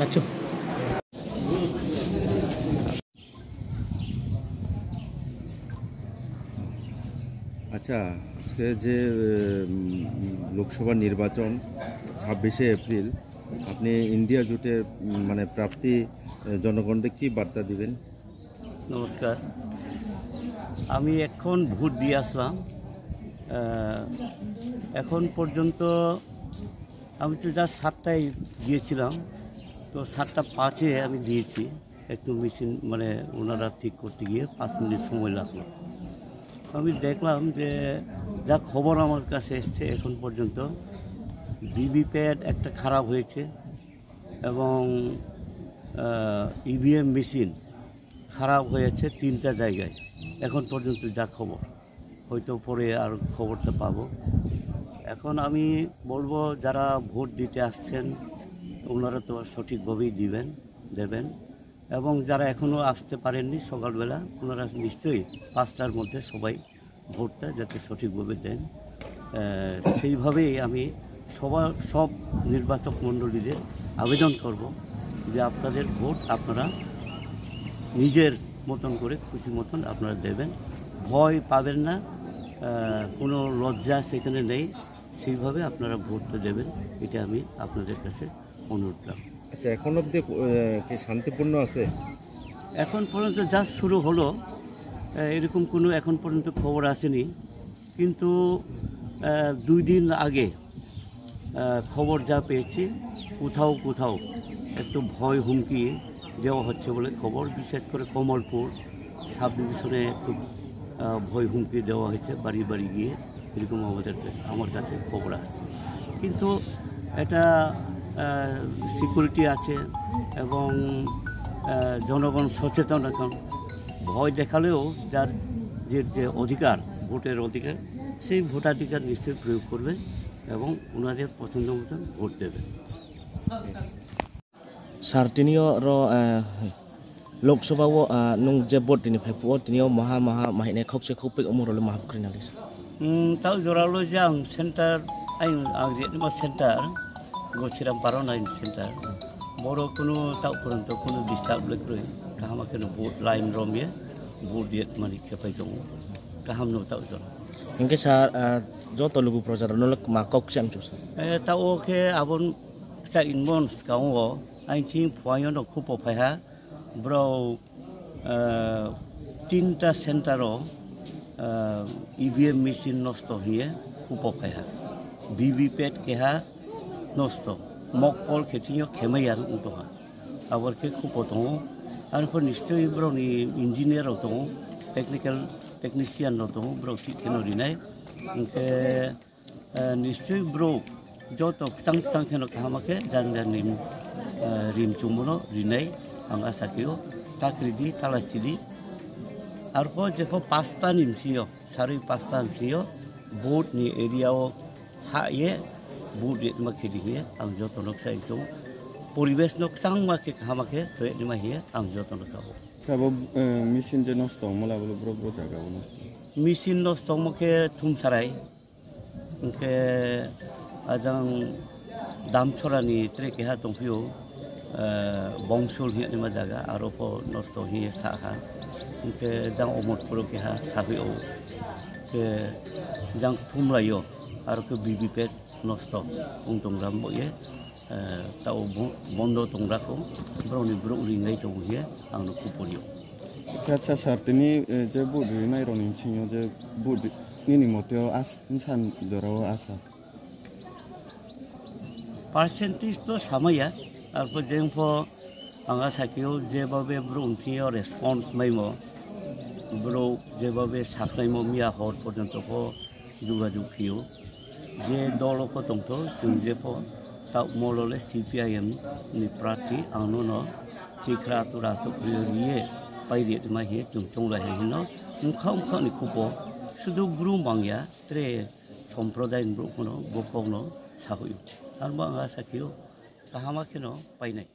আচ্ছা আচ্ছা আজকে যে লোকসভা নির্বাচন 26শে এপ্রিল, আপনি ইন্ডিয়া জোটের মানে প্রাপ্তি জনগণকে কি বার্তা দিবেন? নমস্কার, আমি এখন ভোট দিয়ে আসলাম। এখন পর্যন্ত আমি তো যা 7টায় গিয়েছিলাম, তো 7:05 আমি দিয়েছি। একটু মেশিন মানে ওনারা ঠিক করতে গিয়ে 5 মিনিট সময় লাগলো। আমি দেখলাম যে যা খবর আমার কাছে এসছে এখন পর্যন্ত ভিভিপ্যাট একটা খারাপ হয়েছে এবং ইভিএম মেশিন খারাপ হয়েছে 3টা জায়গায়। এখন পর্যন্ত যা খবর, হয়তো পরে আর খবরটা পাবো। এখন আমি বলবো যারা ভোট দিতে আসছেন ওনারা তো সঠিকভাবেই দেবেন এবং যারা এখনও আসতে পারেননি সকালবেলা, ওনারা নিশ্চয়ই 5টার মধ্যে সবাই ভোটটা যাতে সঠিকভাবে দেন, সেইভাবেই আমি সব নির্বাচক মণ্ডলীদের আবেদন করব যে আপনাদের ভোট আপনারা নিজের মতন করে খুশি মতন আপনারা দেবেন, ভয় পাবেন না, কোনো লজ্জা সেখানে নেই, সেইভাবে আপনারা ভোটটা দেবেন, এটা আমি আপনাদের কাছে অনুরোধ রাখব। আচ্ছা, এখন অবধি কি শান্তিপূর্ণ আছে? এখন পর্যন্ত যা শুরু হলো এরকম কোনো এখন পর্যন্ত খবর আসেনি, কিন্তু 2 দিন আগে খবর যা পেয়েছি কোথাও একটু ভয় হুমকি দেওয়া হচ্ছে বলে খবর, বিশেষ করে কমলপুর সাব ডিভিশনে একটু ভয় হুমকি দেওয়া হয়েছে বাড়ি বাড়ি গিয়ে, এরকম আমার কাছে খবর আসছে। কিন্তু এটা সিকিউরিটি আছে এবং জনগণ সচেতন। এখন ভয় দেখালেও যার যে অধিকার, ভোটের অধিকার, সেই ভোটাধিকার নিশ্চয়ই প্রয়োগ করবেন এবং ওনাদের পছন্দ মতন ভোট দেবেন। Sartinio ro Loksawa nung jebot ini phepo tinio maha mahine khokse khopik umur le mahab krinalis তাও জোরালো যাং সেন্টার আইন আগে সেন্টার গছিরাম পারন আইন সেন্টার বড় কোনো তাও পর্যন্ত কোনো ডিস্টার্ব লেখরে কাহামা কেন ভোট লাইন রমিয়ে ভোট দিয়ে মানে খেপাই দङ কাহাম নো তাও জোরা ingke sar joto lugu projar nolak ma kokse am chus তাও ওকে আবন চা ইনবন কাও আইন থিং ফয়ন খুব ফাইহা ব্রো 3টা সেন্টারও ইভিএম মেশিন নষ্ট হয়ে খুব ফাইহা ভিভিপ্যাট কেহা নষ্ট মকপল খেতিও খেমাই আর দহা আবার কে খুব দङ আর নিশ্চয়ই ব্রনি ইঞ্জিনিয়ারও দङ টেকনিশিয়ান দङ ব্রো ঠিকেন রিনাই নিশ্চয়ই ব্রো যত চাং খেন কাহামাকে জানজানি রিম চুমনো রিনাই আং আসাকিও তাকরিদি তালাচিদি আর যেফ 5টা নিমসিও 5:30 নিমসিও ভোট নি এরিয়াও হায়ে ভোট মাকে দিয়ে আং যত নকসাই চৌ পরিবেশ নক চাং মাকে কাহামাকে তো এনিমা হিয়ে আং যত নকাবো কাবো মেশিন যে নষ্ট মলা বলো ব্রো জায়গা নষ্ট মেশিন নষ্ট মকে থুমসারাই ওকে আজাং দামছরানি ট্রেকে হা দংফিও বংশুল হিয়া জায়গা আরো নষ্ট হিয়ে সাহা ওকে যাং অমরপুর কে হা সাবিও কে যাং থুমলাইও আর কে ভিভিপ্যাট নষ্ট উংতংরাম বয়ে তাও বন্ধ তংরাখো ব্রনি ব্রো রিঙ্গাই তো হিয়ে আং কুপরিও আচ্ছা স্যার তিনি যে বুট রিনাই রনি সিনিও যে বুট নিনি মতেও আস ইনসান জরাও আসা পার্সেন্টেজ তো সামাইয়া তারপর যেমন আঙা সাকিও যেভাবে ব্রো উঠিও রেসপন্স মাইমো ব্রো যেভাবে সাকনাইমো মিয়া হর পর্যন্ত যোগাযোগ ফিও जे दलखौ दंथ' जों जेखौ दा मलले CPIM नि प्रार्थी आंनो चिख्रा तुराथ' रिये बायदि माहि जों चंलायनो उखा नि कुपो सुदु ब्रु मांया त्रे सम्प्रदाय ब्रुखनो बखौनो साहुयो आरो आंहा साखियो काहामाखिनो बायनाय